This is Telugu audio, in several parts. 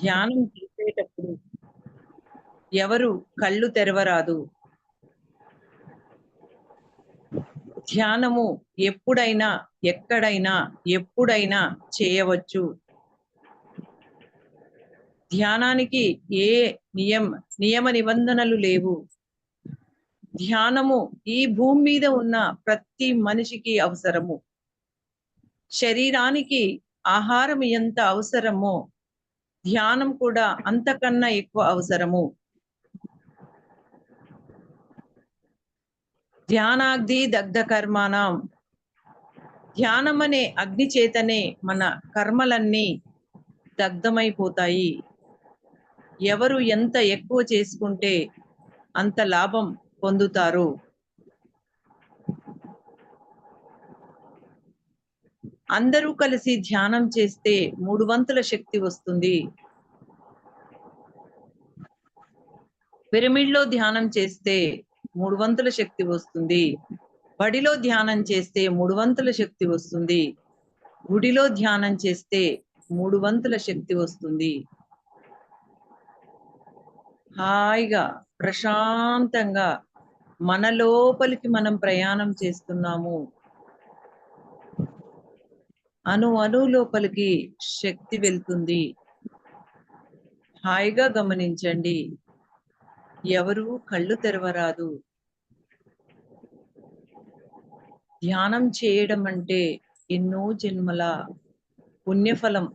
ధ్యానం చేసేటప్పుడు ఎవరు కళ్ళు తెరవరాదు. ధ్యానము ఎప్పుడైనా, ఎక్కడైనా, ఎప్పుడైనా చేయవచ్చు. ధ్యానానికి ఏ నియమ నిబంధనలు లేవు. ధ్యానము ఈ భూమి మీద ఉన్న ప్రతి మనిషికి అవసరము. శరీరానికి ఆహారం ఎంత అవసరమో ధ్యానం కూడా అంతకన్నా ఎక్కువ అవసరము. ధ్యానాగ్ని దగ్ధ కర్మాణం. ధ్యానం అనే అగ్ని చేతనే మన కర్మలన్నీ దగ్ధమైపోతాయి. ఎవరు ఎంత ఎక్కువ చేసుకుంటే అంత లాభం పొందుతారు. అందరూ కలిసి ధ్యానం చేస్తే 3 వంతుల శక్తి వస్తుంది. పిరమిడ్లో ధ్యానం చేస్తే 3 వంతుల శక్తి వస్తుంది. బడిలో ధ్యానం చేస్తే 3 వంతుల శక్తి వస్తుంది. గుడిలో ధ్యానం చేస్తే 3 వంతుల శక్తి వస్తుంది. హాయిగా ప్రశాంతంగా మన లోపలికి మనం ప్రయాణం చేస్తున్నాము. అణు లోపలికి శక్తి వెళ్తుంది. హాయిగా గమనించండి. ఎవరు కళ్ళు తెరవరాదు. ధ్యానం చేయడం అంటే ఎన్నో జన్మల పుణ్యఫలం.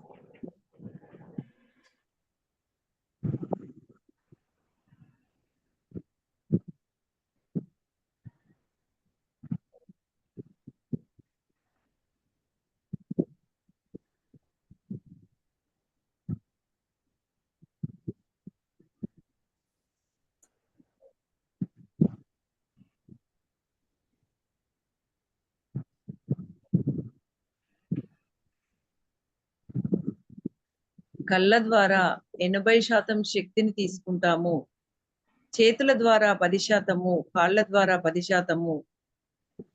కళ్ళ ద్వారా 80% శక్తిని తీసుకుంటాము. చేతుల ద్వారా 10%, కాళ్ళ ద్వారా 10%,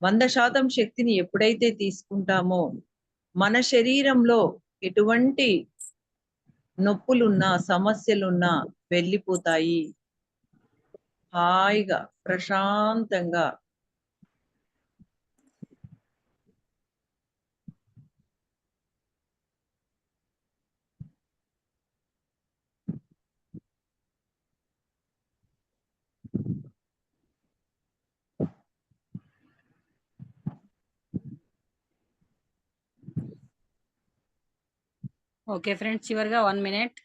100% శక్తిని ఎప్పుడైతే తీసుకుంటామో మన శరీరంలో ఎటువంటి నొప్పులున్నా, సమస్యలున్నా వెళ్ళిపోతాయి. హాయిగా ప్రశాంతంగా ఓకే ఫ్రెండ్స్, చివరిగా 1 మినిట్.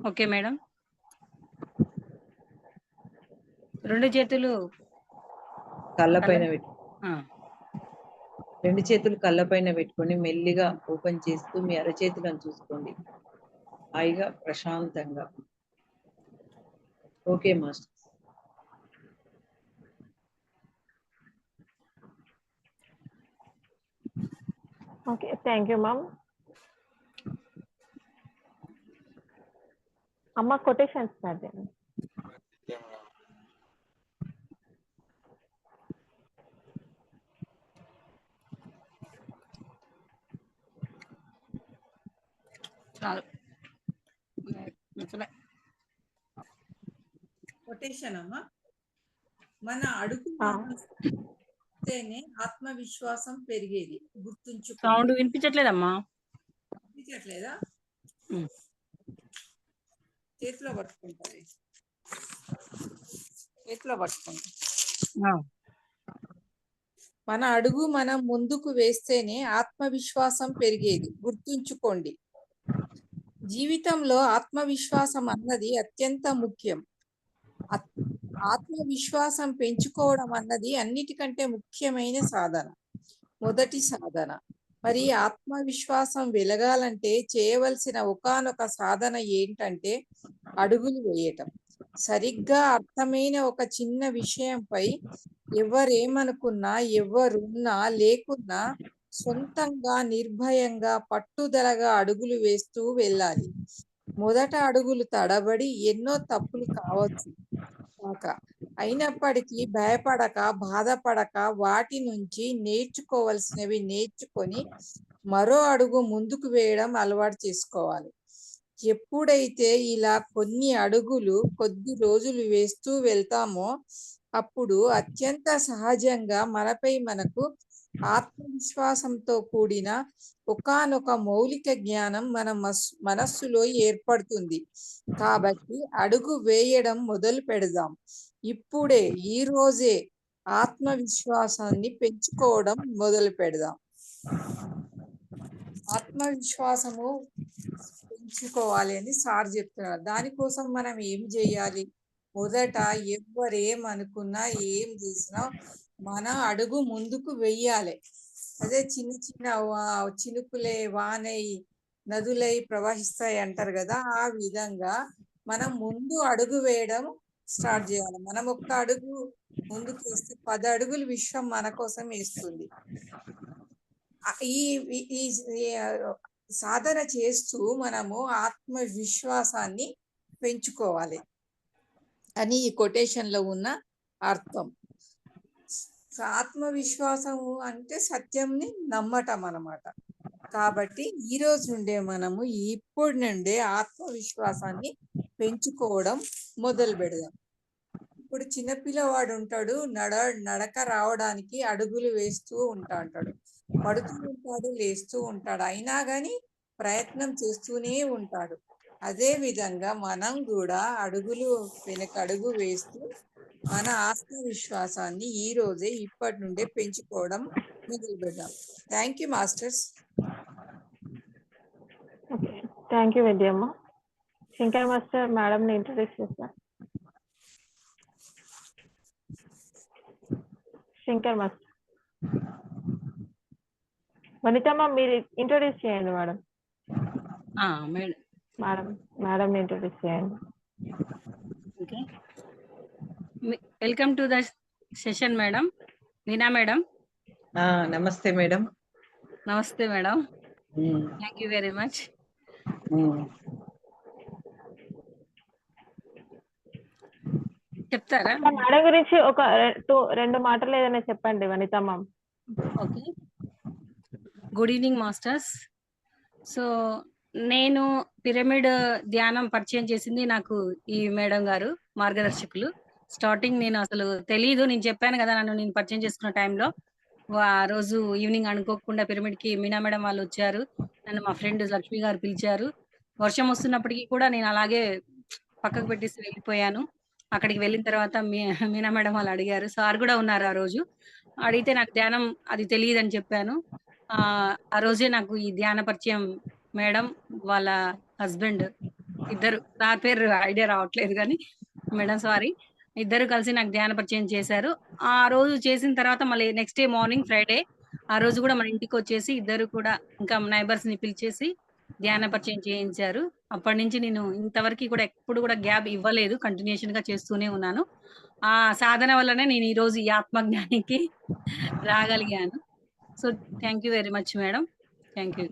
Okay madam. 2 చేతులు కళ్ళపైన పెట్టు. 2 చేతులు కళ్ళపైన పెట్టుకొని మెల్లిగా ఓపెన్ చేస్తూ మీ అరచేతులను చూసుకోండి. హాయిగా ప్రశాంతంగా. Okay master. Okay, thank you, ma'am. Amma quotations start చేయండి. చాలు. కొటేషన్ అమ్మా. మన అడుగు చేస్తేనే ఆత్మవిశ్వాసం పెరిగేది గుర్తుంచుకో. సౌండ్ వినిపించట్లేదమ్మా. వినిపించట్లేదా? చేతిలో పట్టుకుంటుంది. చేతిలో పట్టుకుంటుంది. మన అడుగు మనం ముందుకు వేస్తేనే ఆత్మవిశ్వాసం పెరిగేది, గుర్తుంచుకోండి. జీవితంలో ఆత్మవిశ్వాసం అన్నది అత్యంత ముఖ్యం. ఆత్మవిశ్వాసం పెంచుకోవడం అన్నది అన్నిటికంటే ముఖ్యమైన సాధన, మొదటి సాధన. మరి ఆత్మవిశ్వాసం వెలగాలంటే చేయవలసిన ఒకానొక సాధన ఏంటంటే అడుగులు వేయటం. సరిగ్గా అర్థమైన ఒక చిన్న విషయంపై ఎవరేమనుకున్నా, ఎవరున్నా లేకున్నా సొంతంగా నిర్భయంగా పట్టుదలగా అడుగులు వేస్తూ వెళ్ళాలి. మొదట అడుగులు తడబడి ఎన్నో తప్పులు కావచ్చు కాక, అయినప్పటికీ భయపడక బాధపడక వాటి నుంచి నేర్చుకోవలసినవి నేర్చుకొని మరో అడుగు ముందుకు వేయడం అలవాటు చేసుకోవాలి. ఎప్పుడైతే ఇలా కొన్ని అడుగులు కొద్ది రోజులు వేస్తూ వెళ్తామో అప్పుడు అత్యంత సహజంగా మనపై మనకు ఆత్మవిశ్వాసంతో కూడిన ఒకానొక మౌలిక జ్ఞానం మన మనస్సులో ఏర్పడుతుంది. కాబట్టి అడుగు వేయడం మొదలు పెడదాం. ఇప్పుడే ఈ రోజే ఆత్మవిశ్వాసాన్ని పెంచుకోవడం మొదలు పెడదాం. ఆత్మవిశ్వాసము పెంచుకోవాలి అని సార్ చెప్తున్నారు. దానికోసం మనం ఏం చేయాలి? మొదట ఎవరేమనుకున్నా ఏం చేసినా మన అడుగు ముందుకు వెయ్యాలి. అదే చిన్న చిన్న చినుకులే వానై నదులై ప్రవహిస్తాయి అంటారు కదా, ఆ విధంగా మనం ముందు అడుగు వేయడం స్టార్ట్ చేయాలి. మనం ఒక్క అడుగు ముందుకు వేస్తే 10 అడుగులు విశ్వం మన కోసం వేస్తుంది. ఈ సాధన చేస్తూ మనము ఆత్మవిశ్వాసాన్ని పెంచుకోవాలి అని ఈ కొటేషన్ లో ఉన్న అర్థం. ఆత్మవిశ్వాసము అంటే సత్యంని నమ్మటం అన్నమాట. కాబట్టి ఈ రోజు నుండే మనము ఇప్పటి నుండే ఆత్మవిశ్వాసాన్ని పెంచుకోవడం మొదలు పెడదాం. ఇప్పుడు చిన్నపిల్లవాడు ఉంటాడు, నడక రావడానికి అడుగులు వేస్తూ ఉంటాడు, పడుతూ ఉంటాడు, లేస్తూ ఉంటాడు, అయినా కానీ ప్రయత్నం చేస్తూనే ఉంటాడు. అదే విధంగా మనం కూడా అడుగులు వెనక అడుగు వేస్తూ మన ఆత్మవిశ్వాసాన్ని ఈ రోజే ఇప్పటి నుండే పెంచుకోవడం మొదలు పెడదాం. Thank you masters. Okay, thank you Vidyamma. Shankar master మేడంని ఇంట్రడ్యూస్ చేస్తారు. శంకర్ మాస్టర్. వనితమ్మ మీరు ఇంట్రడ్యూస్ చేయండి మేడం. మేడం ఇంట్రడ్యూస్ చేయండి. Okay, welcome to the session madam. Meena madam. Namaste madam. Namaste madam. Thank you very much. చెప్తారా మేడం గురించి ఒక 2 మాటలు ఏదైనా చెప్పండి Vanithamma. Okay, good evening masters. So నేను పిరమిడ్ ధ్యానం పరిచయం చేసింది నాకు ఈ మేడం గారు, మార్గదర్శకులు. స్టార్టింగ్ నేను అసలు తెలీదు, నేను చెప్పాను కదా నేను పరిచయం చేసుకున్న టైంలో ఆ రోజు ఈవినింగ్ అనుకోకుండా పిరమిడ్కి మీనా మేడం వాళ్ళు వచ్చారు. నన్ను మా ఫ్రెండ్ లక్ష్మి గారు పిలిచారు. వర్షం వస్తున్నప్పటికీ కూడా నేను అలాగే పక్కకు పెట్టేసి వెళ్ళిపోయాను. అక్కడికి వెళ్ళిన తర్వాత మీనా మేడం వాళ్ళు అడిగారు, సార్ కూడా ఉన్నారు ఆ రోజు. అడిగితే నాకు ధ్యానం అది తెలియదు అని చెప్పాను. ఆ రోజే నాకు ఈ ధ్యాన పరిచయం మేడం వాళ్ళ హస్బెండ్ ఇద్దరు, నా పేరు ఐడియా రావట్లేదు కానీ మేడం సారీ, ఇద్దరు కలిసి నాకు ధ్యాన పరిచయం చేశారు. ఆ రోజు చేసిన తర్వాత మళ్ళీ నెక్స్ట్ డే మార్నింగ్ ఫ్రైడే ఆ రోజు కూడా మన ఇంటికి వచ్చేసి ఇద్దరు కూడా ఇంకా నైబర్స్ ని పిలిచేసి ధ్యాన పరిచయం చేయించారు. అప్పటి నుంచి నేను ఇంతవరకు కూడా ఎప్పుడు కూడా గ్యాప్ ఇవ్వలేదు, కంటిన్యూషన్ గా చేస్తూనే ఉన్నాను. ఆ సాధన వల్లనే నేను ఈ రోజు ఈ ఆత్మజ్ఞానికి రాగలిగాను. So thank you very much madam. Thank you.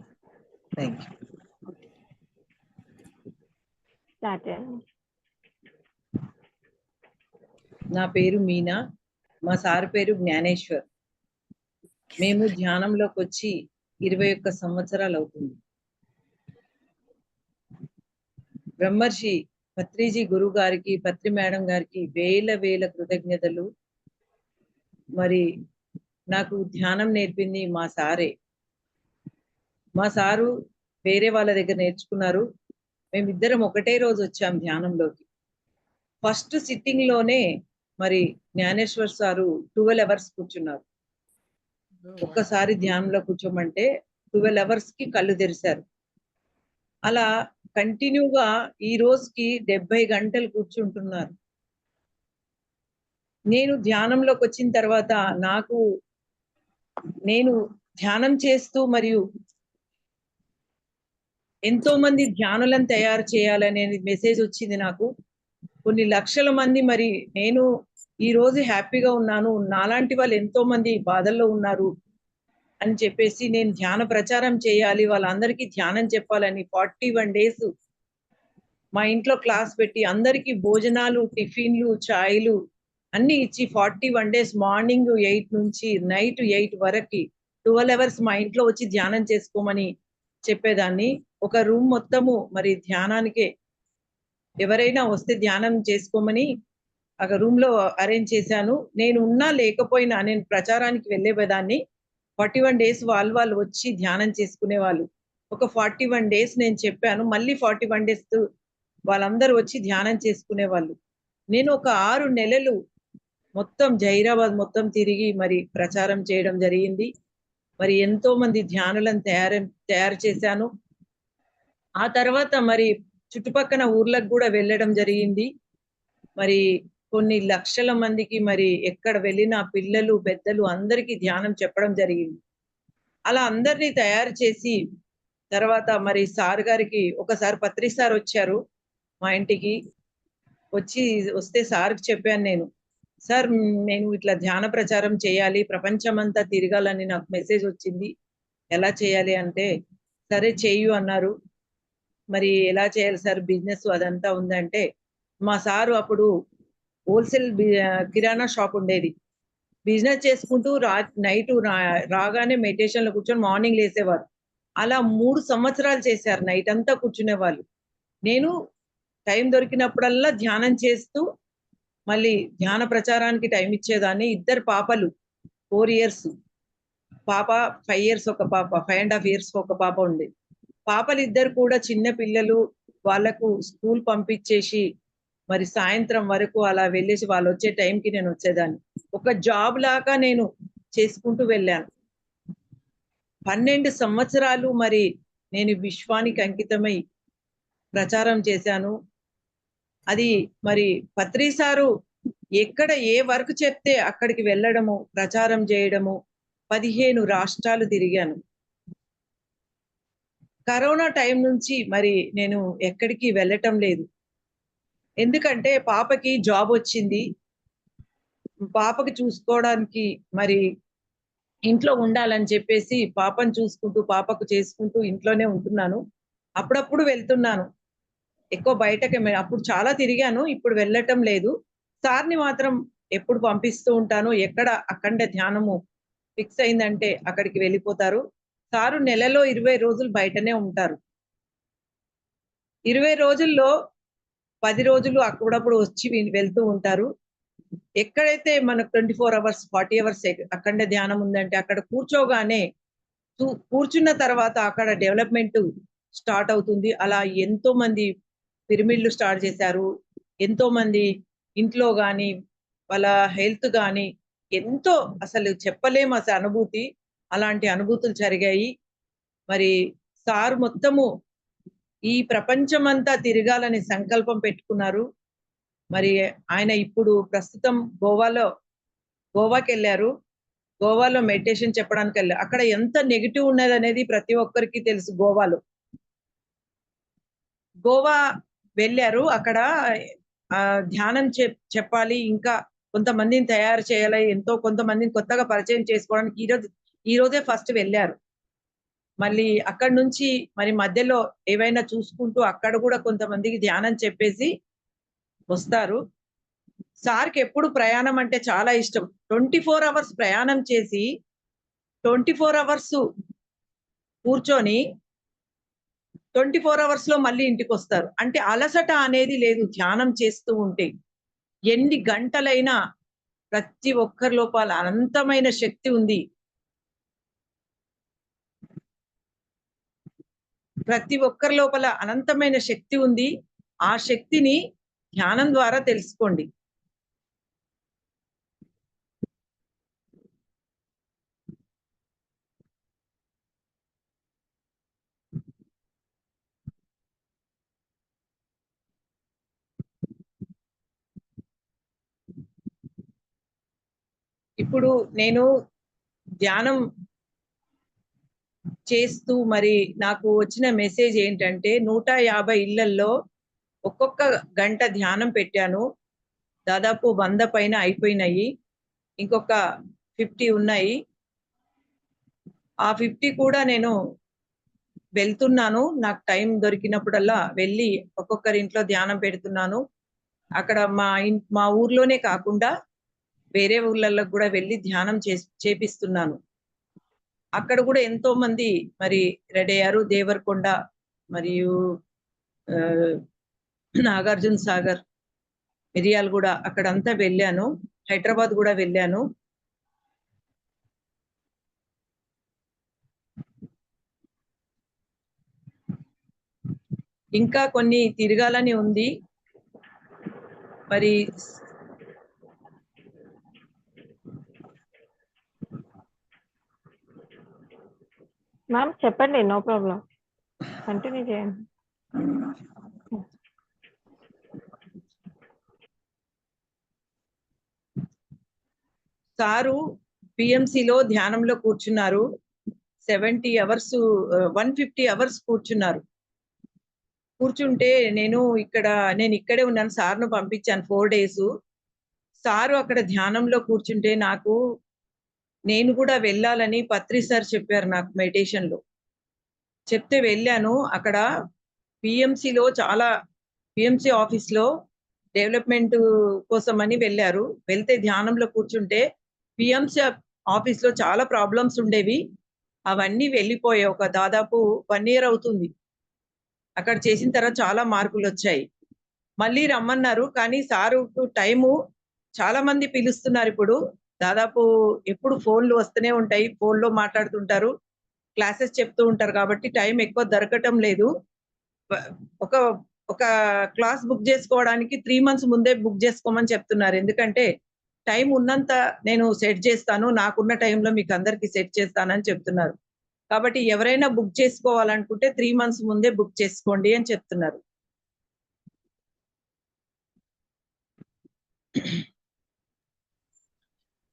నా పేరు మీనా, మా సార్ పేరు జ్ఞానేశ్వర్. మేము ధ్యానంలోకి వచ్చి 21 సంవత్సరాలు అవుతుంది. బ్రహ్మర్షి పత్రిజీ గురువు గారికి, పత్రి మేడం గారికి వేల కృతజ్ఞతలు. మరి నాకు ధ్యానం నేర్పింది మా సారే. మా సారు వేరే వాళ్ళ దగ్గర నేర్చుకున్నారు. మేమిద్దరం ఒకటే రోజు వచ్చాం ధ్యానంలోకి. ఫస్ట్ సిట్టింగ్ లోనే మరి జ్ఞానేశ్వర్ సారు 12 అవర్స్ కూర్చున్నారు. ఒక్కసారి ధ్యానంలో కూర్చోమంటే 12 అవర్స్ కి కళ్ళు తెరిచారు. అలా కంటిన్యూగా ఈ రోజుకి 70 గంటలు కూర్చుంటున్నారు. నేను ధ్యానంలోకి వచ్చిన తర్వాత నేను ధ్యానం చేస్తూ మరియు ఎంతో మంది ధ్యానులను తయారు చేయాలనే మెసేజ్ వచ్చింది నాకు. కొన్ని లక్షల మంది మరి నేను ఈ రోజు హ్యాపీగా ఉన్నాను. నాలాంటి వాళ్ళు ఎంతో మంది బాధల్లో ఉన్నారు అని చెప్పేసి నేను ధ్యాన ప్రచారం చేయాలి. వాళ్ళందరికీ ధ్యానం చెప్పాలని 41 డేస్ మా ఇంట్లో క్లాస్ పెట్టి అందరికీ భోజనాలు, టిఫిన్‌లు, చాయ్‌లు అన్నీ ఇచ్చి 41 డేస్ మార్నింగ్ 8 నుంచి నైట్ 8 వరకి 12 అవర్స్ మా ఇంట్లో వచ్చి ధ్యానం చేసుకోమని చెప్పేదాన్ని. ఒక రూమ్ మొత్తము మరి ధ్యానానికే ఎవరైనా వస్తే ధ్యానం చేసుకోమని రూమ్‌లో అరేంజ్ చేశాను. నేను ఉన్నా లేకపోయినా నేను ప్రచారానికి వెళ్ళేదాన్ని. 41 డేస్ వాళ్ళు వచ్చి ధ్యానం చేసుకునేవాళ్ళు. ఒక 41 డేస్ నేను చెప్పాను. మళ్ళీ 41 డేస్ వాళ్ళందరూ వచ్చి ధ్యానం చేసుకునేవాళ్ళు. నేను ఒక 6 నెలలు మొత్తం జహీరాబాద్ మొత్తం తిరిగి మరి ప్రచారం చేయడం జరిగింది. మరి ఎంతో మంది ధ్యానులను తయారు చేశాను. ఆ తర్వాత మరి చుట్టుపక్కన ఊర్లకు గూడా వెళ్ళడం జరిగింది. మరి కొన్ని లక్షల మందికి మరి ఎక్కడ వెళ్ళినా పిల్లలు, పెద్దలు అందరికీ ధ్యానం చెప్పడం జరిగింది. అలా అందరిని తయారు చేసి తర్వాత మరి సార్ గారికి ఒకసారి పత్రి సార్ వచ్చారు మా ఇంటికి. వస్తే సార్‌కి చెప్పాను నేను. సార్ నేను ఇట్లా ధ్యాన ప్రచారం చేయాలి. ప్రపంచమంతా తిరగాలని నాకు మెసేజ్ వచ్చింది. ఎలా చేయాలి అంటే, సరే చెయ్యు అన్నారు. మరి ఎలా చేయాలి సార్ బిజినెస్ అదంతా ఉందంటే, మా సారు అప్పుడు హోల్‌సేల్ కిరాణా షాప్ ఉండేది. బిజినెస్ చేసుకుంటూ నైటు రాగానే మెడిటేషన్‌లో కూర్చొని మార్నింగ్ లేసేవారు. అలా 3 సంవత్సరాలు చేశారు. నైట్ అంతా కూర్చునేవాళ్ళు. నేను టైం దొరికినప్పుడల్లా ధ్యానం చేస్తూ, మళ్ళీ ధ్యాన ప్రచారానికి టైం ఇచ్చేదాన్ని. 2 పాపలు 4 ఇయర్స్. పాప 5 ఇయర్స్ ఒక పాప. 5 ½ ఇయర్స్ ఒక పాప ఉండేది. పాపలిద్దరు కూడా చిన్న పిల్లలు. వాళ్ళకు స్కూల్ పంపించేసి, మరి సాయంత్రం వరకు అలా వెళ్ళేసి వాళ్ళొచ్చే టైంకి నేనొచ్చేదాన్ని. ఒక జాబ్ లాగా నేను చేసుకుంటూ వెళ్ళాను. 12 సంవత్సరాలు మరి నేను విశ్వానికి అంకితమై ప్రచారం చేశాను. అది మరి పత్రి సారు ఎక్కడ ఏ వర్క్ చెప్తే అక్కడికి వెళ్ళడము, ప్రచారం చేయడము, 15 రాష్ట్రాలు తిరిగాను. కరోనా టైం నుంచి మరి నేను ఎక్కడికి వెళ్ళటం లేదు. ఎందుకంటే పాపకి జాబొచ్చింది. పాపకి చూసుకోవడానికి మరి ఇంట్లో ఉండాలని చెప్పేసి పాపను చూసుకుంటూ, పాపకు చేసుకుంటూ ఇంట్లోనే ఉంటున్నాను. అప్పుడప్పుడు వెళ్తున్నాను. ఎక్కువ అప్పుడు చాలా తిరిగాను. ఇప్పుడు వెళ్ళటం లేదు. సార్‌ని మాత్రం ఎప్పుడు పంపిస్తూ ఉంటాను. ఎక్కడ అఖండ ధ్యానము ఫిక్స్ అయిందంటే అక్కడికి వెళ్ళిపోతారు. సారు నెలలో 20 రోజులు బయటనే ఉంటారు. 20 రోజుల్లో 10 రోజులు అప్పుడప్పుడు వచ్చి వెళ్తూ ఉంటారు. ఎక్కడైతే మనకు 24 అవర్స్, 40 అవర్స్ అఖండ ధ్యానం ఉందంటే అక్కడ కూర్చోగానే కూర్చున్న తర్వాత అక్కడ డెవలప్‌మెంట్ స్టార్ట్ అవుతుంది. అలా ఎంతో మంది పిరమిడ్‌లు స్టార్ట్ చేశారు. ఎంతో మంది ఇంట్లో గాని, వాళ్ళ హెల్త్ గాని ఎంతో అసలు చెప్పలేము అనుభూతి. అలాంటి అనుభూతులు జరిగాయి. మరి సారు మొత్తము ఈ ప్రపంచమంతా తిరగాలని సంకల్పం పెట్టుకున్నారు. మరి ఆయన ఇప్పుడు ప్రస్తుతం గోవాకెళ్లారు. గోవాలో మెడిటేషన్ చెప్పడానికెళ్లారు. అక్కడ ఎంత నెగెటివ్ ఉన్నదనేది ప్రతి ఒక్కరికి తెలుసు గోవాలో. గోవా వెళ్లారు. అక్కడ ధ్యానం చెప్పాలి. ఇంకా కొంతమందిని తయారు చేయాలి. కొంతమందిని కొత్తగా పరిచయం చేసుకోవడానికి ఈ రోజే ఫస్ట్ వెళ్లారు. మళ్ళీ అక్కడి నుంచి మరి మధ్యలో ఏవైనా చూసుకుంటూ అక్కడ గూడా కొంతమందికి ధ్యానం చెప్పేసి వస్తారు. సార్‌కి ఎప్పుడు ప్రయాణం అంటే చాలా ఇష్టం. 24 అవర్స్ ప్రయాణం చేసి 24 అవర్స్ కూర్చొని 24 అవర్స్‌లో మళ్ళీ ఇంటికొస్తారు. అంటే అలసట అనేది లేదు ధ్యానం చేస్తూ ఉంటే. ఎన్ని గంటలైనా ప్రతి ఒక్కరి లోపల అనంతమైన శక్తి ఉంది. ప్రతి ఒక్కరి లోపల అనంతమైన శక్తి ఉంది. ఆ శక్తిని ధ్యానం ద్వారా తెలుసుకోండి. ఇప్పుడు నేను ధ్యానం చేస్తూ మరి నాకు వచ్చిన మెసేజ్ ఏంటంటే 150 ఇళ్లల్లో ఒక్కొక్క గంట ధ్యానం పెట్టాను. దాదాపు 100 పైన అయిపోయినాయి. ఇంకొక 50 ఉన్నాయి. ఆ 50 కూడా నేను వెళ్తున్నాను. నాకు టైం దొరికినప్పుడల్లా వెళ్ళి ఒక్కొక్కరి ఇంట్లో ధ్యానం పెడుతున్నాను. అక్కడ మా ఊర్లోనే కాకుండా వేరే ఊర్లలో కూడా వెళ్ళి ధ్యానం చేపిస్తున్నాను. అక్కడ కూడా ఎంతో మంది మరి రెడీ అయ్యారు. దేవరకొండ మరియు నాగార్జున సాగర్, మిరియాలగూడ అక్కడంతా వెళ్ళాను. హైదరాబాద్ కూడా వెళ్ళాను. ఇంకా కొన్ని తిరగాలని ఉంది. మరి మ్యామ్ చెప్పండి, నో ప్రాబ్లం, కంటిన్యూ చేయండి. సారు పిఎంసిలో ధ్యానంలో కూర్చున్నారు. 70 అవర్స్ 150 అవర్స్ కూర్చున్నారు. కూర్చుంటే నేను ఇక్కడే ఉన్నాను. సార్ను పంపించాను 4 డేస్. సారు అక్కడ ధ్యానంలో కూర్చుంటే నేను కూడా వెళ్ళాలని పత్రి సార్ చెప్పారు నాకు మెడిటేషన్లో. చెప్తే వెళ్ళాను. అక్కడ పిఎంసి ఆఫీస్లో డెవలప్మెంట్ కోసం అని వెళ్ళారు. వెళ్తే ధ్యానంలో కూర్చుంటే పిఎంసి ఆఫీస్లో చాలా ప్రాబ్లమ్స్ ఉండేవి. అవన్నీ వెళ్ళిపోయాయి. ఒక దాదాపు 1 ఇయర్ అవుతుంది. అక్కడ చేసిన తర్వాత చాలా మార్పులు వచ్చాయి. మళ్ళీ రమ్మన్నారు. కానీ సారుకు టైము చాలా మంది పిలుస్తున్నారు ఇప్పుడు. దాదాపు ఎప్పుడు ఫోన్లు వస్తూనే ఉంటాయి. ఫోన్లో మాట్లాడుతుంటారు. క్లాసెస్ చెప్తూ ఉంటారు కాబట్టి టైం ఎక్కువ దొరకటం లేదు. ఒక ఒక క్లాస్ బుక్ చేసుకోవడానికి 3 మంత్స్ ముందే బుక్ చేసుకోమని చెప్తున్నారు. ఎందుకంటే టైం ఉన్నంత నేను సెట్ చేస్తాను. నాకున్న టైంలో మీకు అందరికీ సెట్ చేస్తానని చెప్తున్నారు. కాబట్టి ఎవరైనా బుక్ చేసుకోవాలనుకుంటే 3 మంత్స్ ముందే బుక్ చేసుకోండి అని చెప్తున్నారు.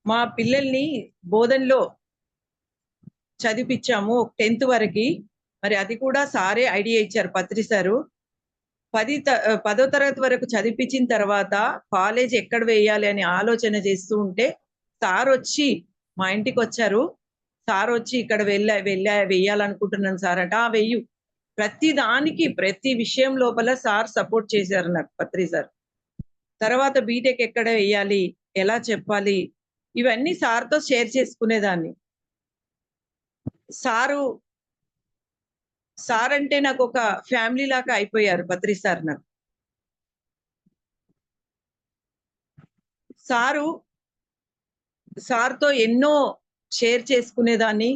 మా పిల్లల్ని బోధనలో చదివిపించాము 10th వరకి. మరి అది కూడా సారే ఐడియా ఇచ్చారు, పత్రి సారు. 10వ తరగతి వరకు చదివిపించిన తర్వాత కాలేజ్ ఎక్కడ వేయాలి అని ఆలోచన చేస్తూ ఉంటే సార్ వచ్చి మా ఇంటికి వచ్చారు. సార్ వచ్చి ఇక్కడ వెయ్యాలనుకుంటున్నాను సార్ అంటే వెయ్యు. ప్రతి విషయం లోపల సార్ సపోర్ట్ చేశారు నాకు, పత్రి సార్. తర్వాత బీటెక్ ఎక్కడ వేయాలి, ఎలా చెప్పాలి, ఇవన్నీ సార్తో షేర్ చేసుకునేదాన్ని. సార్ అంటే నాకు ఒక ఫ్యామిలీ లాగా అయిపోయారు పత్రి సార్ నాకు. సార్తో ఎన్నో షేర్ చేసుకునేదాన్ని.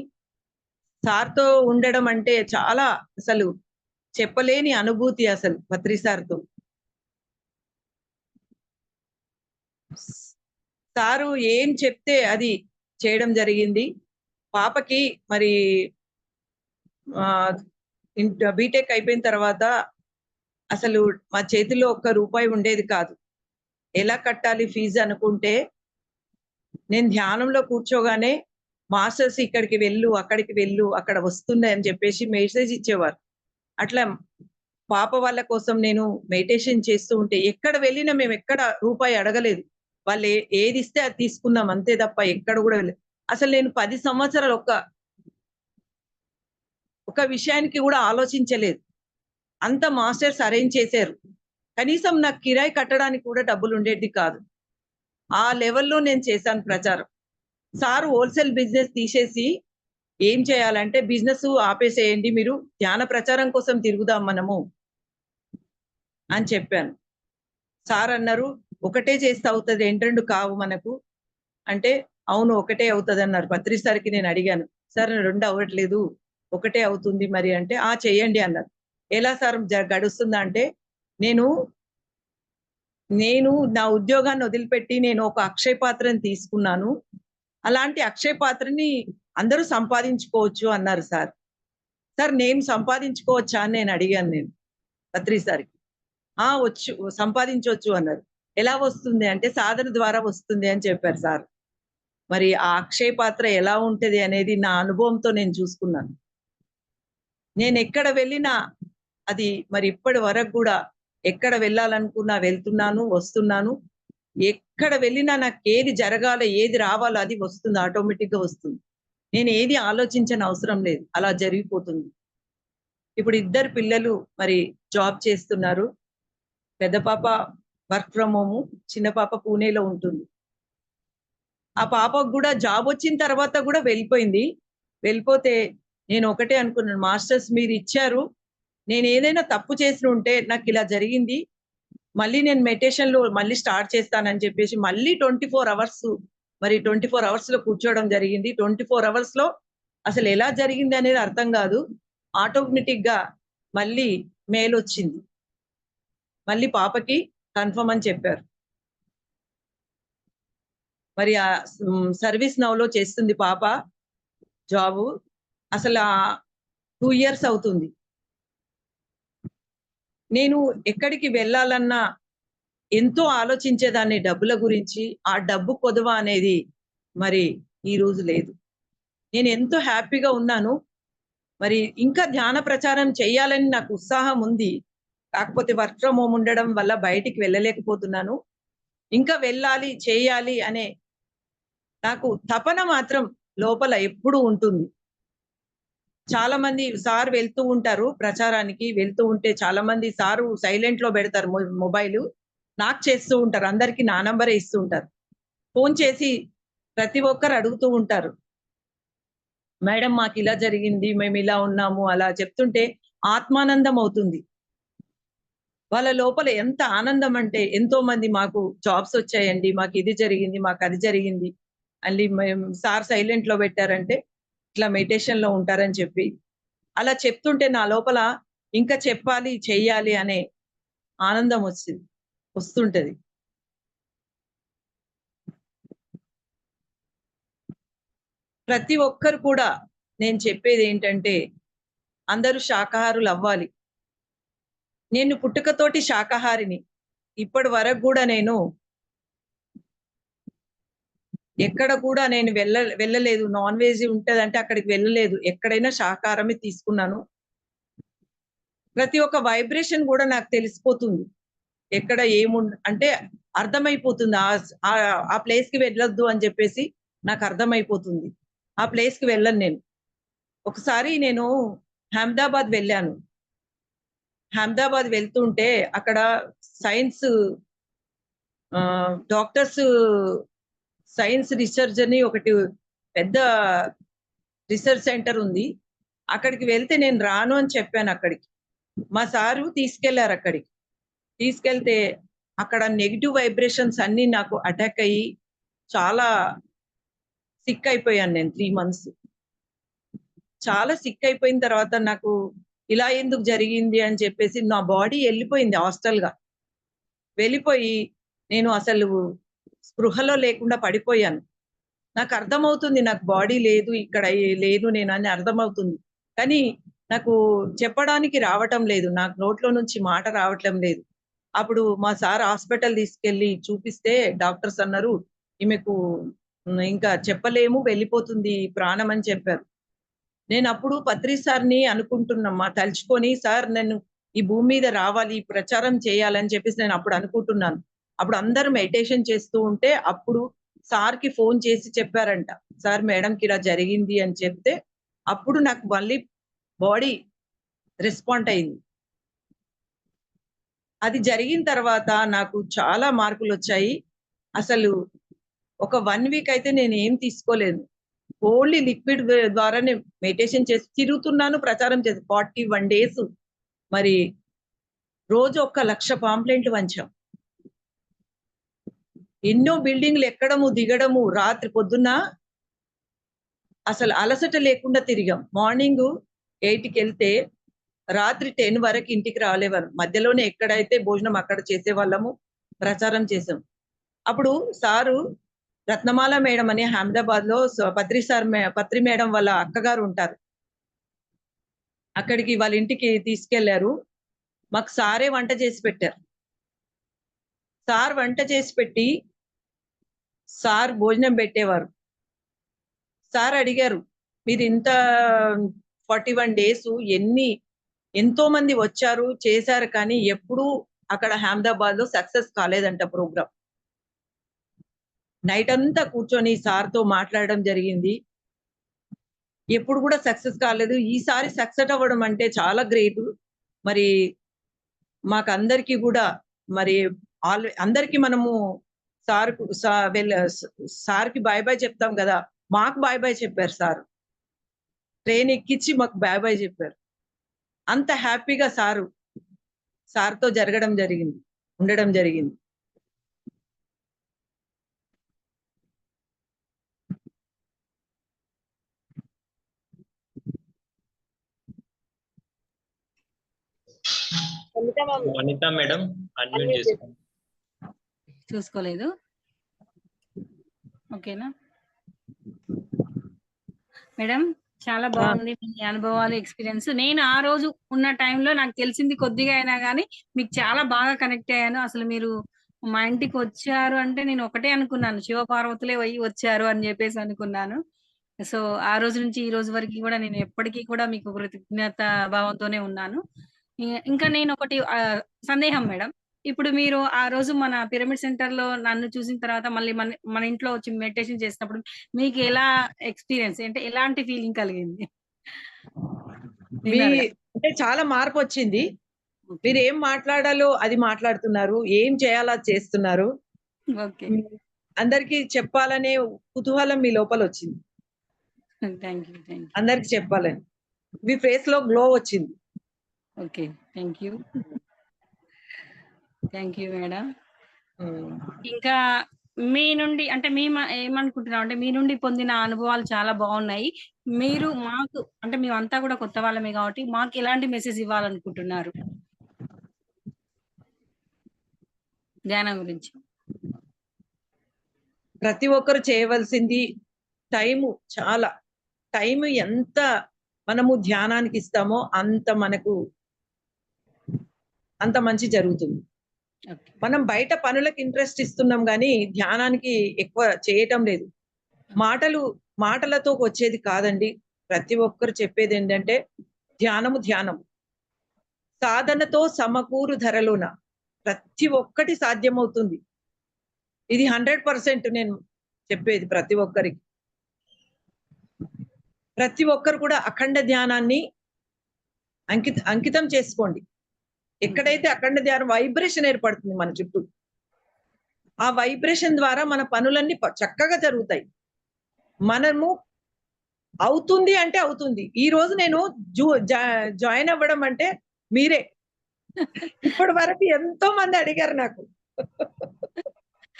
సార్తో ఉండడం అంటే చాలా అసలు చెప్పలేని అనుభూతి అసలు పత్రి సార్తో. సారు ఏం చెప్తే అది చేయడం జరిగింది. పాపకి మరి బీటెక్ అయిపోయిన తర్వాత అసలు మా చేతిలో ఒక్క రూపాయి ఉండేది కాదు. ఎలా కట్టాలి ఫీజు అనుకుంటే నేను ధ్యానంలో కూర్చోగానే మాస్టర్స్ ఇక్కడికి వెళ్ళు, అక్కడికి వెళ్ళు, అక్కడ వస్తున్నాయి అని చెప్పేసి మెసేజ్ ఇచ్చేవారు. అట్లా పాప వాళ్ళ కోసం నేను మెడిటేషన్ చేస్తూ ఉంటే ఎక్కడ వెళ్ళినా మేము ఎక్కడ రూపాయి అడగలేదు. వాళ్ళు ఏది ఇస్తే అది తీసుకున్నాం అంతే తప్ప ఎక్కడ కూడా వెళ్ళలేదు. అసలు నేను 10 సంవత్సరాలు ఒక విషయానికి కూడా ఆలోచించలేదు. అంత మాస్టర్స్ అరేంజ్ చేశారు. కనీసం నాకు కిరాయి కట్టడానికి కూడా డబ్బులు ఉండేది కాదు. ఆ లెవెల్లో నేను చేశాను ప్రచారం. సారు హోల్సేల్ బిజినెస్ తీసేసి ఏం చేయాలంటే బిజినెస్ ఆపేసేయండి, మీరు ధ్యాన ప్రచారం కోసం తిరుగుదాం మనము అని చెప్పాను. సార్ అన్నారు, ఒకటే చేస్తే అవుతుంది, 2 కావు మనకు అంటే, అవును ఒకటే అవుతుంది అన్నారు. పత్రి సార్కి నేను అడిగాను, సార్ 2 అవ్వట్లేదు, ఒకటే అవుతుంది మరి అంటే, చెయ్యండి అన్నారు. ఎలా సార్ గడుస్తుందా అంటే, నేను నా ఉద్యోగాన్ని వదిలిపెట్టి నేను ఒక అక్షయ పాత్రని తీసుకున్నాను. అలాంటి అక్షయ పాత్రని అందరూ సంపాదించుకోవచ్చు అన్నారు సార్. సార్ నేను సంపాదించుకోవచ్చా అని నేను అడిగాను పత్రి సార్కి. వచ్చు, సంపాదించవచ్చు అన్నారు. ఎలా వస్తుంది అంటే సాధన ద్వారా వస్తుంది అని చెప్పారు సార్. మరి ఆ అక్షయ పాత్ర ఎలా ఉంటది అనేది నా అనుభవంతో నేను చూసుకున్నాను. నేను ఎక్కడ వెళ్ళినా అది మరి ఇప్పటి వరకు కూడా ఎక్కడ వెళ్ళాలనుకున్నా వెళ్తున్నాను, వస్తున్నాను. ఎక్కడ వెళ్ళినా నాకు ఏది జరగాలో, ఏది రావాలో అది వస్తుంది. ఆటోమేటిక్‌గా వస్తుంది. నేను ఏది ఆలోచించని అవసరం లేదు. అలా జరిగిపోతుంది. ఇప్పుడు ఇద్దరు పిల్లలు మరి జాబ్ చేస్తున్నారు. పెద్ద పాప వర్క్ ఫ్రమ్ హోమ్, చిన్న పాప పూణేలో ఉంటుంది. ఆ పాపకు కూడా జాబ్ వచ్చిన తర్వాత కూడా వెళ్ళిపోయింది. వెళ్ళిపోతే నేను ఒకటే అనుకున్నాను, మాస్టర్స్ మీరు ఇచ్చారు. నేను ఏదైనా తప్పు చేసి ఉంటే నాకు ఇలా జరిగింది. మళ్ళీ నేను మెడిటేషన్‌లో మళ్ళీ స్టార్ట్ చేస్తానని చెప్పేసి మళ్ళీ 24 అవర్స్ మరి 24 అవర్స్‌లో కూర్చోవడం జరిగింది. 24 అవర్స్‌లో అసలు ఎలా జరిగింది అనేది అర్థం కాదు. ఆటోమేటిక్‌గా మళ్ళీ మెయిల్ వచ్చింది. మళ్ళీ పాపకి కన్ఫర్మ్ అని చెప్పారు. మరి సర్వీస్ నౌలో చేస్తుంది పాప జాబు. అసలు 2 ఇయర్స్ అవుతుంది. నేను ఎక్కడికి వెళ్ళాలన్నా ఎంతో ఆలోచించేదాన్ని డబ్బుల గురించి. ఆ డబ్బు కొదవ అనేది మరి ఈ రోజు లేదు. నేను ఎంతో హ్యాపీగా ఉన్నాను. మరి ఇంకా ధ్యాన ప్రచారం చేయాలని నాకు ఉత్సాహం ఉంది. కాకపోతే వర్క్ ఫ్రమ్ హోమ్ ఉండడం వల్ల బయటికి వెళ్ళలేకపోతున్నాను. ఇంకా వెళ్ళాలి, చేయాలి అనే నాకు తపన మాత్రం లోపల ఎప్పుడూ ఉంటుంది. చాలా మంది సార్ వెళ్తూ ఉంటారు ప్రచారానికి. వెళ్తూ ఉంటే చాలా మంది సారు సైలెంట్‌లో పెడతారు మొబైలు. నాకు చేస్తూ ఉంటారు. అందరికి నా నంబరే ఇస్తూ ఉంటారు. ఫోను చేసి ప్రతి ఒక్కరు అడుగుతూ ఉంటారు. మేడం మాకిలా జరిగింది. మేమిలా ఉన్నాము. అలా చెప్తుంటే ఆత్మానందం అవుతుంది. వాళ్ళ లోపల ఎంత ఆనందం అంటే ఎంతో మంది మాకు జాబ్స్ వచ్చాయండి. మాకిది జరిగింది. మాకది జరిగింది. మళ్ళీ మేము సార్ సైలెంట్‌లో పెట్టారంటే ఇట్లా మెడిటేషన్‌లో ఉంటారని చెప్పి. అలా చెప్తుంటే నా లోపల ఇంకా చెప్పాలి, చెయ్యాలి అనే ఆనందం వస్తుంటది. ప్రతి ఒక్కరు కూడా నేను చెప్పేదేంటంటే అందరూ శాకాహారులవ్వాలి. నేను పుట్టుకతోటి శాకాహారిని. ఇప్పటి వరకు గూడా నేను ఎక్కడ కూడా నేను వెళ్ళలేదు. నాన్ వెజ్ ఉంటదంటే అక్కడికి వెళ్ళలేదు. ఎక్కడైనా శాకాహారమే తీసుకున్నాను. ప్రతి ఒక్క వైబ్రేషన్ గూడా నాకు తెలిసిపోతుంది. ఎక్కడ అంటే అర్థమైపోతుంది. ఆ ప్లేస్‌కి వెళ్ళొద్దు అని జెప్పేసి నాకు అర్థమైపోతుంది. ఆ ప్లేస్‌కి వెళ్ళను నేను. ఒకసారి నేను అహ్మదాబాద్ వెళ్ళాను. అహ్మదాబాద్ వెళ్తుంటే అక్కడ సైన్స్ డాక్టర్స్ సైన్స్ రిసర్చ్ అని ఒకటి పెద్ద రిసర్చ్ సెంటర్ ఉంది. అక్కడికి వెళ్తే నేను రాను అని చెప్పాను అక్కడికి. మా సారు తీసుకెళ్లారు అక్కడికి. తీసుకెళ్తే అక్కడ నెగెటివ్ వైబ్రేషన్స్ అన్నీ నాకు అటాక్ అయ్యి చాలా సిక్ అయిపోయాను నేను 3 మంత్స్. చాలా సిక్ అయిపోయిన తర్వాత నాకు ఇలా ఎందుకు జరిగింది అని చెప్పేసి నా బాడీ ఎళ్ళిపోయింది హాస్టల్‌గా. వెళ్ళిపోయి నేను అసలు స్పృహలో లేకుండా పడిపోయాను. నాకు అర్థమవుతుంది నాకు బాడీ లేదు ఇక్కడ లేదు నేనని అర్థమవుతుంది. కానీ నాకు చెప్పడానికి రావటం లేదు. నాకు నోట్లో నుంచి మాట రావట్లం లేదు. అప్పుడు మా సార్ హాస్పిటల్ తీసుకెళ్ళి చూపిస్తే డాక్టర్స్ అన్నారు, "ఈమెకు ఇంకా చెప్పలేము వెళ్ళిపోతుంది ప్రాణం" అని చెప్పారు. నేనప్పుడు పత్రి సార్‌ని అనుకుంటున్నమ్మా తలుచుకొని, "సార్ నేను ఈ భూమి మీద రావాలి, ఈ ప్రచారం చేయాలని" చెప్పేసి నేనప్పుడు అనుకుంటున్నాను. అప్పుడు అందరూ మెడిటేషన్ చేస్తూ ఉంటే, అప్పుడు సార్‌కి ఫోను చేసి చెప్పారంట. "సార్ మేడంకి ఇలా జరిగింది" అని చెప్తే, అప్పుడు నాకు మళ్ళీ బాడీ రెస్పాండ్ అయింది. అది జరిగిన తర్వాత నాకు చాలా మార్పులొచ్చాయి. అసలు ఒక 1 వీక్ అయితే నేనేం తీసుకోలేదు. ఓన్లీ లిక్విడ్ ద్వారానే మెడిటేషన్ చేసి తిరుగుతున్నాను, ప్రచారం చేసి 41 డేస్ మరి రోజు ఒక 1,00,000 పాంప్లెంట్లు పంచాం. ఎన్నో బిల్డింగ్‌లు ఎక్కడము, దిగడము, రాత్రి పొద్దున్న అసలు అలసట లేకుండా తిరిగాం. మార్నింగు 8కెళ్తే రాత్రి 10 వరకు ఇంటికి రాలేవారు. మధ్యలోనే ఎక్కడైతే భోజనం అక్కడ చేసేవాళ్ళము. ప్రచారం చేసాం. అప్పుడు సారు రత్నమాల మేడం అని అహ్మదాబాద్‌లో పత్రి మేడం వాళ్ళ అక్కగారు ఉంటారు. అక్కడికి వాళ్ళ ఇంటికి తీసుకెళ్లారు. మాకు సారే వంట చేసి పెట్టారు. సార్ వంట చేసి పెట్టి, సార్ భోజనం పెట్టేవారు. సార్ అడిగారు, మీరు ఇంత 41 డేస్ ఎంతో మంది వచ్చారు చేశారు, కానీ ఎప్పుడూ అక్కడ అహ్మదాబాద్ లో సక్సెస్ కాలేదంట ప్రోగ్రామ్. నైట్ అంతా కూర్చొని సార్తో మాట్లాడడం జరిగింది. ఎప్పుడు కూడా సక్సెస్ కాలేదు. ఈసారి సక్సెస్ అవ్వడం అంటే చాలా గ్రేట్. మరి మాకందరికి కూడా మరి అందరికి మనము సార్కి బాయ్ బాయ్ చెప్తాం కదా, మాకు బాయ్ బాయ్ చెప్పారు సార్. ట్రైన్ ఎక్కించి మాకు బాయ్ బాయ్ చెప్పారు. అంత హ్యాపీగా సార్తో ఉండడం జరిగింది. వనిత మేడం అన్మ్యూట్ చేసుకోండి. చూసుకోలేదు. ఓకేనా మేడం, చాలా బాగుంది మీ అనుభవాలు, ఎక్స్పీరియన్స్. నేను ఆ రోజు ఉన్న టైంలో నాకు తెలిసింది కొద్దిగా అయినా కానీ మీకు చాలా బాగా కనెక్ట్ అయ్యాను. అసలు మీరు మా ఇంటికి వచ్చారు అంటే నేను ఒకటే అనుకున్నాను, శివపార్వతులే వచ్చారు అని చెప్పేసి అనుకున్నాను. సో ఆ రోజు నుంచి ఈ రోజు వరకు కూడా నేను ఎప్పటికీ కూడా మీకు కృతజ్ఞత భావంతోనే ఉన్నాను. ఇంకా నేను ఒకటి సందేహం మేడం, ఇప్పుడు మీరు ఆ రోజు మన పిరమిడ్ సెంటర్ లో నన్ను చూసిన తర్వాత మళ్ళీ మన ఇంట్లో వచ్చి మెడిటేషన్ చేసినప్పుడు మీకు ఎలా ఎక్స్పీరియన్స్, అంటే ఎలాంటి ఫీలింగ్ కలిగింది? అంటే చాలా మార్పు వచ్చింది. మీరు ఏం మాట్లాడాలో అది మాట్లాడుతున్నారు, ఏం చేయాలో అది చేస్తున్నారు. ఓకే, అందరికి చెప్పాలనే కుతూహలం మీ లోపల వచ్చింది. Thank you. అందరికి చెప్పాలని మీ ఫేస్ లో గ్లో వచ్చింది. Okay, thank you madam. ఇంకా మీ నుండి అంటే ఏమనుకుంటున్నాం అంటే మీ నుండి పొందిన అనుభవాలు చాలా బాగున్నాయి. మీరు మాకు అంటే మేమంతా కూడా కొత్త వాళ్ళమే కాబట్టి మాకు ఎలాంటి మెసేజ్ ఇవ్వాలనుకుంటున్నారు ధ్యానం గురించి? ప్రతి ఒక్కరు చేయవలసింది టైం ఎంత మనము ధ్యానానికి ఇస్తామో అంత మంచి జరుగుతుంది. మనం బయట పనులకు ఇంట్రెస్ట్ ఇస్తున్నాం కానీ ధ్యానానికి ఎక్కువ చేయటం లేదు. మాటలతో వచ్చేది కాదండి. ప్రతి ఒక్కరు చెప్పేది ఏంటంటే ధ్యానం సాధనతో సమకూరు ధరలోన ప్రతి ఒక్కటి సాధ్యమవుతుంది. ఇది 100% నేను చెప్పేది ప్రతి ఒక్కరికి. ప్రతి ఒక్కరు కూడా అఖండ ధ్యానాన్ని అంకితం చేసుకోండి. ఎక్కడైతే అఖండ ధ్యానం వైబ్రేషన్ ఏర్పడుతుంది మన చుట్టూ, ఆ వైబ్రేషన్ ద్వారా మన పనులన్నీ చక్కగా జరుగుతాయి. మనము అవుతుంది అంటే అవుతుంది. ఈ రోజు నేను జాయిన్ అవ్వడం అంటే మీరే. ఇప్పటి వరకు ఎంతో మంది అడిగారు నాకు.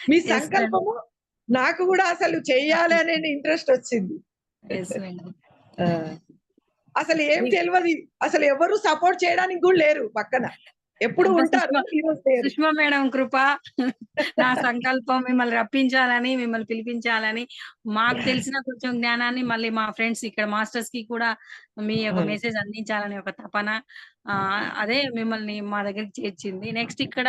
మీ సంకల్పము నాకు కూడా అసలు చెయ్యాలి అనే ఇంట్రెస్ట్ వచ్చింది. అసలు ఏం తెలియదు, అసలు ఎవరు సపోర్ట్ చేయడానికి కూడా లేరు పక్కన. ఎప్పుడు ఉంటారు. సుష్మా మేడం కృప, నా సంకల్పం మిమ్మల్ని రప్పించాలని, మిమ్మల్ని పిలిపించాలని, మాకు తెలిసిన కొంచెం జ్ఞానాన్ని మళ్ళీ మా ఫ్రెండ్స్ ఇక్కడ మాస్టర్స్ కి కూడా మీ యొక్క మెసేజ్ అందించాలని ఒక తపన, అదే మిమ్మల్ని మా దగ్గరికి చేర్చింది. నెక్స్ట్ ఇక్కడ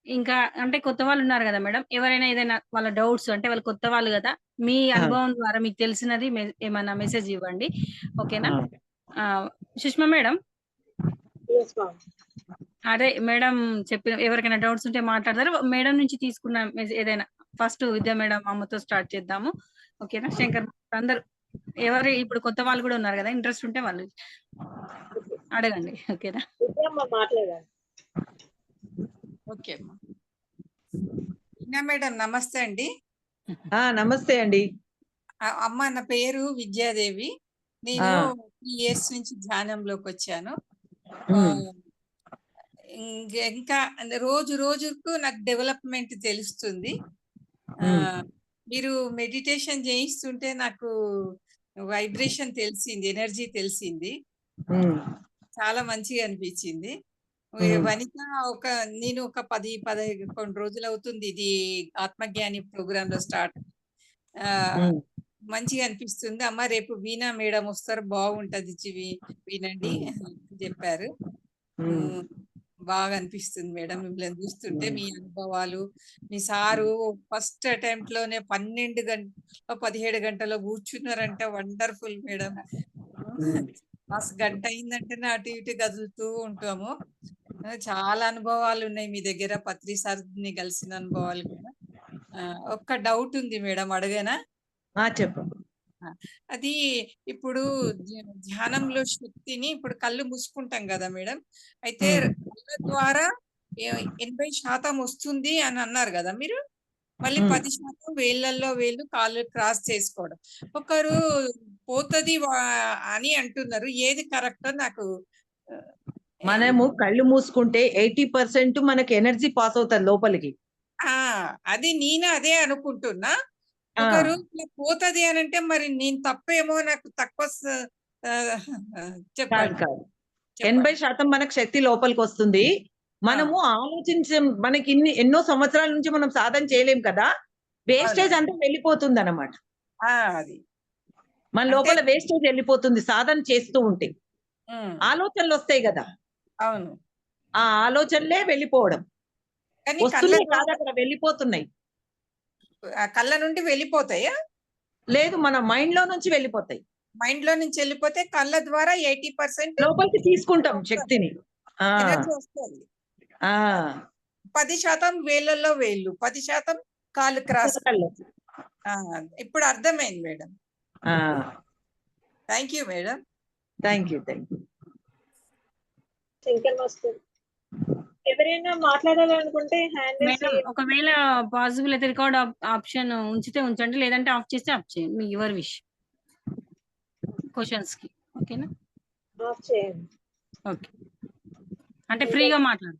ఇంకా అంటే కొత్త వాళ్ళు ఉన్నారు కదా మేడం, ఎవరైనా ఏదైనా వాళ్ళ డౌట్స్ అంటే వాళ్ళు కొత్త వాళ్ళు కదా, మీ అనుభవం ద్వారా మీకు తెలిసినది ఏమన్నా మెసేజ్ ఇవ్వండి. ఓకేనా సుష్మా మేడం? అదే మేడం చెప్పిన ఎవరికైనా డౌట్స్ ఉంటే మాట్లాడతారు. మేడం నుంచి తీసుకున్న ఏదైనా ఫస్ట్ విద్యా మేడం అమ్మతో స్టార్ట్ చేద్దాము. ఓకేనా? శంకర్ అందరు ఎవరు ఇప్పుడు కొత్త వాళ్ళు కూడా ఉన్నారు కదా, ఇంట్రెస్ట్ ఉంటే వాళ్ళు అడగండి. ఓకేనా? ఓకే మేడం, నమస్తే అండి. నమస్తే అండి. అమ్మ, నా పేరు విద్యాదేవి. నేను 3 years నుంచి ధ్యానంలోకి వచ్చాను. ఇంకా రోజు రోజుకు నాకు డెవలప్మెంట్ తెలుస్తుంది. మీరు మెడిటేషన్ చేయిస్తుంటే నాకు వైబ్రేషన్ తెలిసింది, ఎనర్జీ తెలిసింది. చాలా మంచిగా అనిపించింది. వనిత నేను ఒక 10-11 రోజులు అవుతుంది ఇది ఆత్మజ్ఞాని ప్రోగ్రామ్ లో స్టార్ట్. మంచిగా అనిపిస్తుంది. అమ్మ రేపు వీణా మేడం వస్తారు, బాగుంటది వినండి చెప్పారు. బాగా అనిపిస్తుంది మేడం మిమ్మల్ని చూస్తుంటే. మీ అనుభవాలు, మీ సారు ఫస్ట్ అటెంప్ట్ లోనే 12 గంటలు 17 గంటలు కూర్చున్నారంటే వండర్ఫుల్ మేడం. అసలు గంట అయిందంటేనే అటు ఇటు కదులుతూ ఉంటాము. చాలా అనుభవాలు ఉన్నాయి మీ దగ్గర. పత్రి సార్ని కలిసిన అనుభవాలు కూడా. ఒక్క డౌట్ ఉంది మేడం, అడగనా? చెప్పు. అది ఇప్పుడు ధ్యానంలో శక్తిని ఇప్పుడు కళ్ళు మూసుకుంటాం కదా మేడం, అయితే కళ్ళ ద్వారా 80% వస్తుంది అని అన్నారు కదా మీరు. మళ్ళీ 10% వేళ్ళల్లో వేళ్ళు, కాళ్ళు క్రాస్ చేసుకోవడం. ఒకరు పోతది అని అంటున్నారు. ఏది కరెక్ట్ నాకు మనము కళ్ళు మూసుకుంటే 80% మనకి ఎనర్జీ పాస్ అవుతుంది లోపలికి. అది నేను అదే అనుకుంటున్నా. ఒకరు పోతది అని అంటే మరి నేను తప్పేమో, నాకు తక్కువ చెప్పండి. కాదు 80% మనకు శక్తి లోపలికి వస్తుంది. మనము ఆలోచించే మనకి ఎన్నో సంవత్సరాల నుంచి మనం సాధన చేయలేం కదా, వేస్టేజ్ అంతా వెళ్ళిపోతుంది అన్నమాట. అది మన లోపల వేస్టేజ్ వెళ్ళిపోతుంది సాధన చేస్తూ ఉంటే. ఆలోచనలు వస్తాయి కదా, అవును, ఆ ఆలోచనలే వెళ్ళిపోవడం. వస్తున్నాయి కాదు, అక్కడ వెళ్ళిపోతున్నాయి. కళ్ళ నుండి వెళ్ళిపోతాయా? లేదు, మన మైండ్ లో నుంచి వెళ్ళిపోతాయి. మైండ్ లో నుంచి వెళ్ళిపోతే కళ్ళ ద్వారా 80% లోపలికి తీసుకుంటాం శక్తిని. ఎనర్జీ వస్తుంది. 10% వేళ్ళల్లో వేళ్ళు, 10% కాళ్ళు క్రాస్. ఇప్పుడు అర్థమైంది madam. Thank you madam. Thank you. Shankar master, ఎవరైనా మాట్లాడాలనుకుంటే హ్యాండ్ మేడం ఒకవేళ పాసిబుల్ అయితే రికార్డ్ ఆప్షన్ ఉంచితే ఉంచండి, లేదంటే ఆఫ్ చేస్తే ఆఫ్ చేయండి. మీ యువర్ విష్ క్వశ్చన్స్ కి. ఓకేనా? ఆఫ్ చేయండి. ఓకే, అంటే ఫ్రీగా మాట్లాడు.